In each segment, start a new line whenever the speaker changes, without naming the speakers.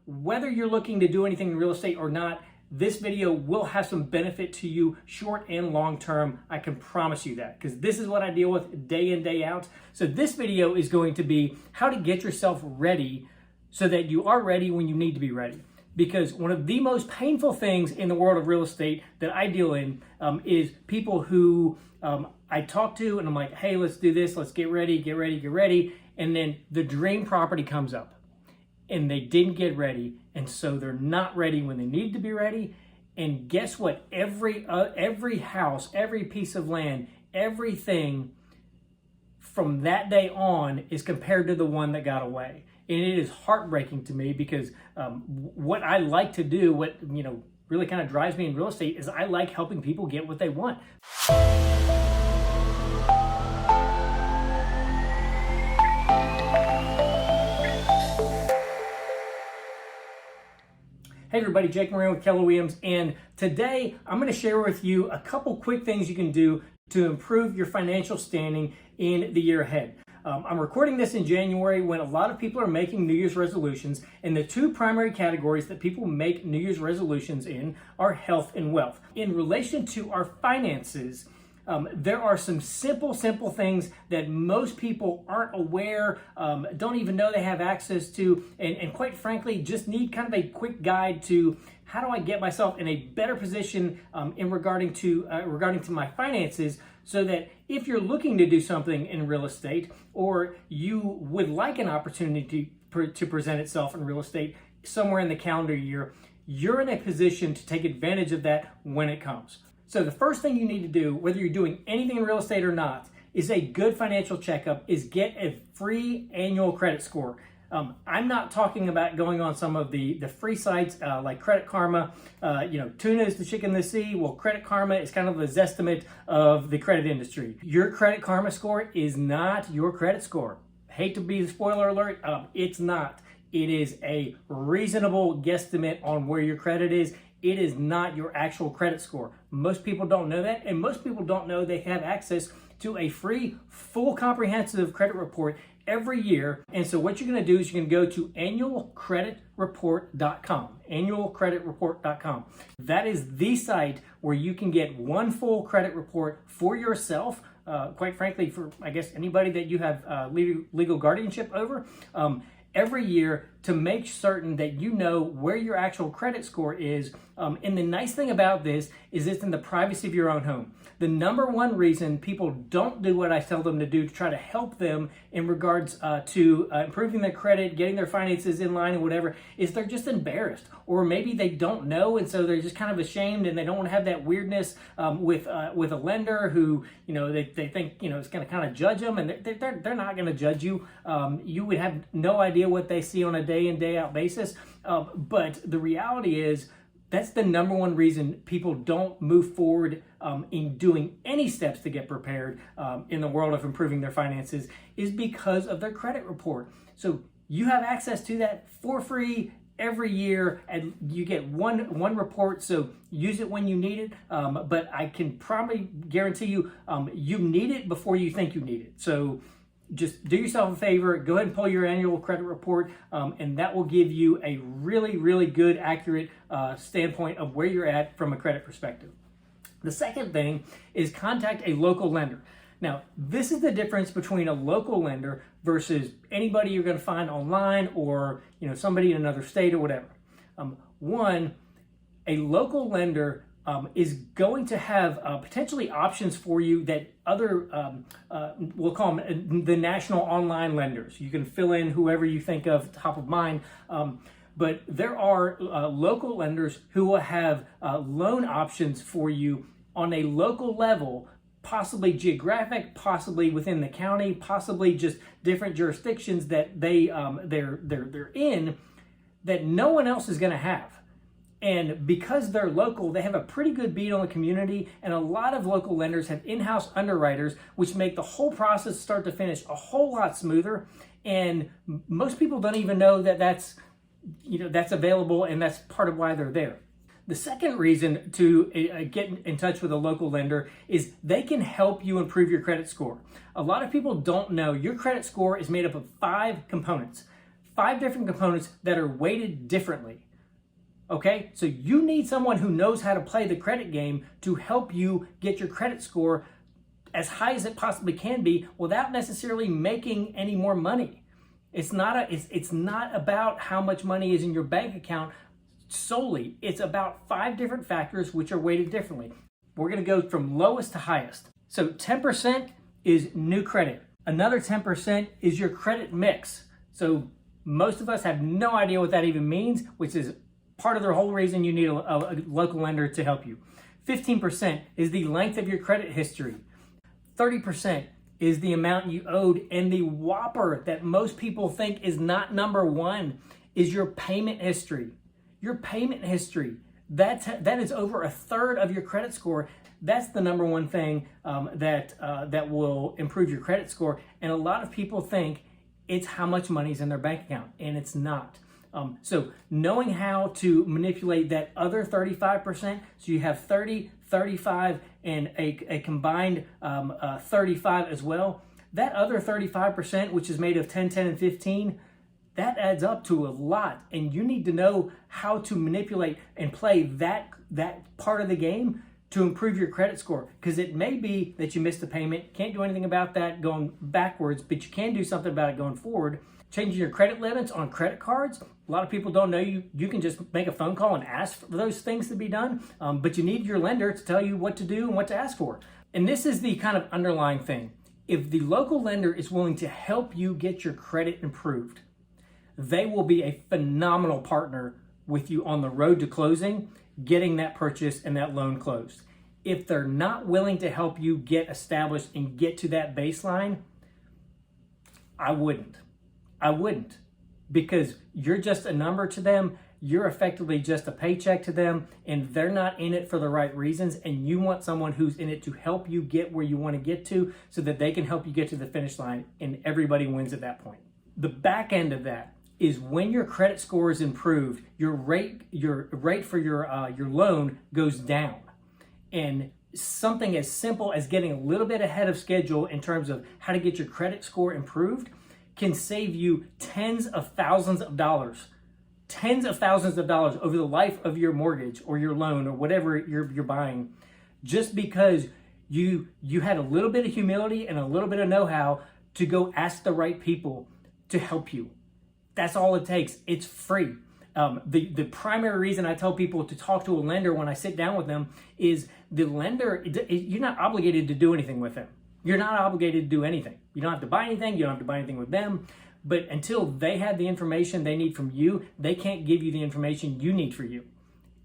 whether you're looking to do anything in real estate or not, this video will have some benefit to you short and long term. I can promise you that, because this is what I deal with day in, day out. So this video is going to be how to get yourself ready so that you are ready when you need to be ready. Because one of the most painful things in the world of real estate that I deal in is people who I talk to and I'm like, hey, let's do this, let's get ready. And then the dream property comes up and they didn't get ready. And so they're not ready when they need to be ready. And guess what? Every house, every piece of land, everything from that day on is compared to the one that got away. And it is heartbreaking to me because what I like to do, what really kind of drives me in real estate, is I like helping people get what they want. Hey everybody, Jake Moran with Keller Williams, and today I'm going to share with you a couple quick things you can do to improve your financial standing in the year ahead. I'm recording this in January when a lot of people are making New Year's resolutions, and the two primary categories that people make New Year's resolutions in are health and wealth. In relation to our finances, there are some simple things that most people aren't aware, don't even know they have access to, and quite frankly, just need kind of a quick guide to how do I get myself in a better position in regarding to my finances, so that if you're looking to do something in real estate, or you would like an opportunity to present itself in real estate somewhere in the calendar year, you're in a position to take advantage of that when it comes. So the first thing you need to do, whether you're doing anything in real estate or not, is a good financial checkup, is get a free annual credit score. I'm not talking about going on some of the free sites like Credit Karma. Tuna is the chicken in the sea. Well, Credit Karma is kind of the Zestimate of the credit industry. Your Credit Karma score is not your credit score. Hate to be the spoiler alert, it's not. It is a reasonable guesstimate on where your credit is. It is not your actual credit score. Most people don't know that, and most people don't know they have access to a free, full, comprehensive credit report every year. And so what you're going to do is you're going to go to annualcreditreport.com, annualcreditreport.com. That is the site where you can get one full credit report for yourself, quite frankly, for, I guess, anybody that you have legal guardianship over, every year, to make certain that you know where your actual credit score is. And the nice thing about this is it's in the privacy of your own home. The number one reason people don't do what I tell them to do to try to help them in regards to improving their credit, getting their finances in line and whatever, is they're just embarrassed. Or maybe they don't know, and so they're just kind of ashamed, and they don't want to have that weirdness with a lender who, they think, is going to kind of judge them, and they're not going to judge you. You would have no idea what they see on a day in, day out basis. But the reality is, that's the number one reason people don't move forward in doing any steps to get prepared in the world of improving their finances, is because of their credit report. So you have access to that for free every year, and you get one report, so use it when you need it. But I can probably guarantee you, you need it before you think you need it. So just do yourself a favor, go ahead and pull your annual credit report, and that will give you a really good, accurate standpoint of where you're at from a credit perspective. The second thing is contact a local lender. Now, this is the difference between a local lender versus anybody you're going to find online, or somebody in another state or whatever. One, a local lender is going to have potentially options for you that other, we'll call them the national online lenders. You can fill in whoever you think of top of mind. But there are local lenders who will have loan options for you on a local level, possibly geographic, possibly within the county, possibly just different jurisdictions that they're in, that no one else is going to have. And because they're local, they have a pretty good beat on the community, and a lot of local lenders have in-house underwriters, which make the whole process start to finish a whole lot smoother. And most people don't even know that that's available, and that's part of why they're there. The second reason to get in touch with a local lender is they can help you improve your credit score. A lot of people don't know your credit score is made up of 5 components. 5 different components that are weighted differently. Okay, so you need someone who knows how to play the credit game to help you get your credit score as high as it possibly can be without necessarily making any more money. It's not about how much money is in your bank account solely. It's about 5 different factors which are weighted differently. We're going to go from lowest to highest. So 10% is new credit. Another 10% is your credit mix. So most of us have no idea what that even means, which is part of the whole reason you need a local lender to help you. 15% is the length of your credit history. 30% is the amount you owed. And the whopper that most people think is not number one is your payment history. Your payment history. That is over a third of your credit score. That's the number one thing that will improve your credit score. And a lot of people think it's how much money is in their bank account, and it's not. So knowing how to manipulate that other 35%, so you have 30, 35, and a combined 35 as well, that other 35%, which is made of 10, 10, and 15, that adds up to a lot. And you need to know how to manipulate and play that part of the game to improve your credit score. Because it may be that you missed a payment, can't do anything about that going backwards, but you can do something about it going forward. Changing your credit limits on credit cards. A lot of people don't know you can just make a phone call and ask for those things to be done, but you need your lender to tell you what to do and what to ask for. And this is the kind of underlying thing. If the local lender is willing to help you get your credit improved, they will be a phenomenal partner with you on the road to closing, getting that purchase and that loan closed. If they're not willing to help you get established and get to that baseline, I wouldn't, because you're just a number to them. You're effectively just a paycheck to them, and they're not in it for the right reasons. And you want someone who's in it to help you get where you want to get to so that they can help you get to the finish line, and everybody wins at that point. The back end of that is when your credit score is improved, your rate for your loan goes down. And something as simple as getting a little bit ahead of schedule in terms of how to get your credit score improved can save you tens of thousands of dollars over the life of your mortgage or your loan or whatever you're buying, just because you had a little bit of humility and a little bit of know-how to go ask the right people to help you. That's all it takes. It's free. The primary reason I tell people to talk to a lender when I sit down with them is the lender, you're not obligated to do anything with them. You're not obligated to do anything. You don't have to buy anything. You don't have to buy anything with them. But until they have the information they need from you, they can't give you the information you need for you.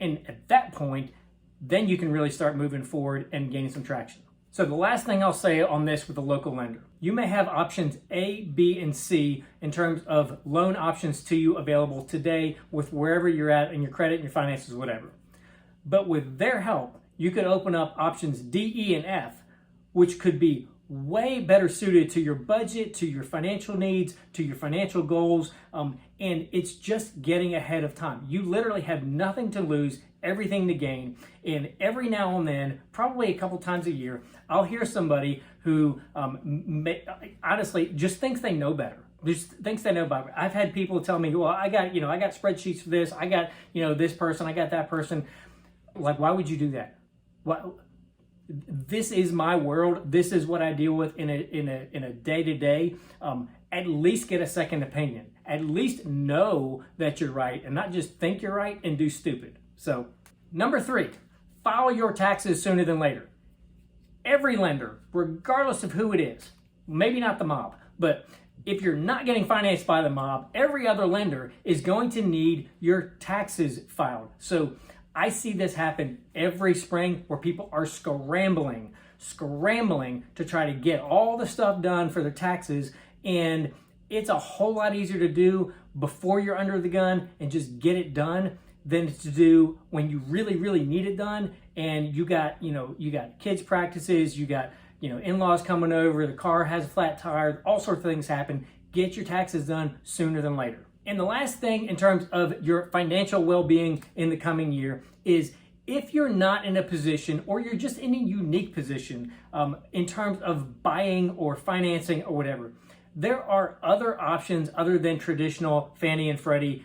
And at that point, then you can really start moving forward and gaining some traction. So the last thing I'll say on this with a local lender, you may have options A, B, and C in terms of loan options to you available today with wherever you're at in your credit and your finances, whatever. But with their help, you could open up options D, E, and F, which could be way better suited to your budget, to your financial needs, to your financial goals, and it's just getting ahead of time. You literally have nothing to lose, everything to gain, and every now and then, probably a couple times a year, I'll hear somebody who honestly just thinks they know better. Just thinks they know better. I've had people tell me, well, I got spreadsheets for this, I got, this person, I got that person. Like, why would you do that? This is my world. This is what I deal with in a day-to-day. At least get a second opinion. At least know that you're right and not just think you're right and do stupid. So, number 3, file your taxes sooner than later. Every lender, regardless of who it is, maybe not the mob, but if you're not getting financed by the mob, every other lender is going to need your taxes filed. So I see this happen every spring where people are scrambling to try to get all the stuff done for their taxes. And it's a whole lot easier to do before you're under the gun and just get it done than to do when you really, really need it done. And you got kids practices, you got, in-laws coming over, the car has a flat tire, all sorts of things happen. Get your taxes done sooner than later. And the last thing in terms of your financial well-being in the coming year is if you're not in a position or you're just in a unique position in terms of buying or financing or whatever, there are other options other than traditional Fannie and Freddie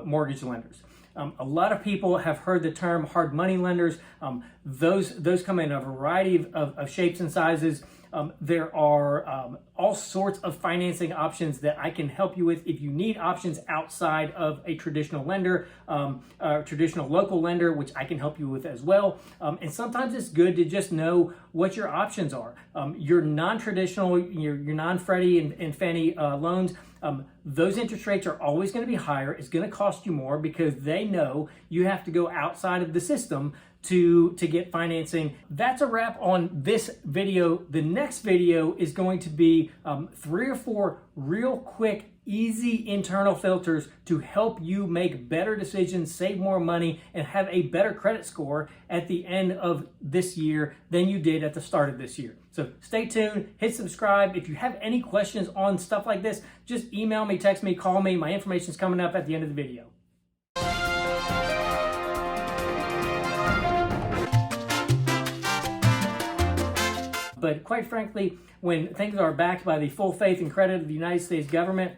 mortgage lenders. A lot of people have heard the term hard money lenders. Those come in a variety of shapes and sizes. There are all sorts of financing options that I can help you with if you need options outside of a traditional lender, a traditional local lender, which I can help you with as well. And sometimes it's good to just know what your options are. Your non-traditional, your non-Freddie and Fannie loans, those interest rates are always going to be higher. It's going to cost you more because they know you have to go outside of the system to get financing. That's a wrap on this video. The next video is going to be 3 or 4 real quick, easy internal filters to help you make better decisions, save more money, and have a better credit score at the end of this year than you did at the start of this year. So stay tuned, hit subscribe. If you have any questions on stuff like this, just email me, text me, call me. My information is coming up at the end of the video. But quite frankly, when things are backed by the full faith and credit of the United States government,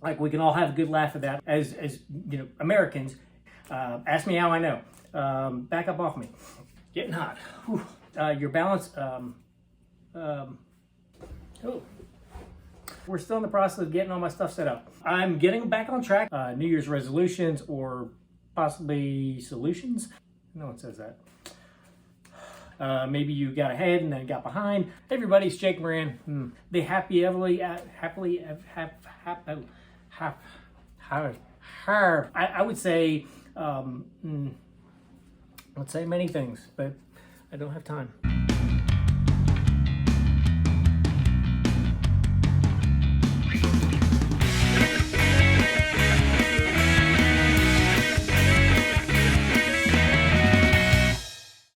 like, we can all have a good laugh at that as you know, Americans. Ask me how I know. Back up off me. Getting hot. Whew. Your balance. Oh. We're still in the process of getting all my stuff set up. I'm getting back on track. New Year's resolutions or possibly solutions. No one says that. Maybe you got ahead and then got behind. Hey everybody, it's Jake Moran. The I would say, let's say many things, but I don't have time.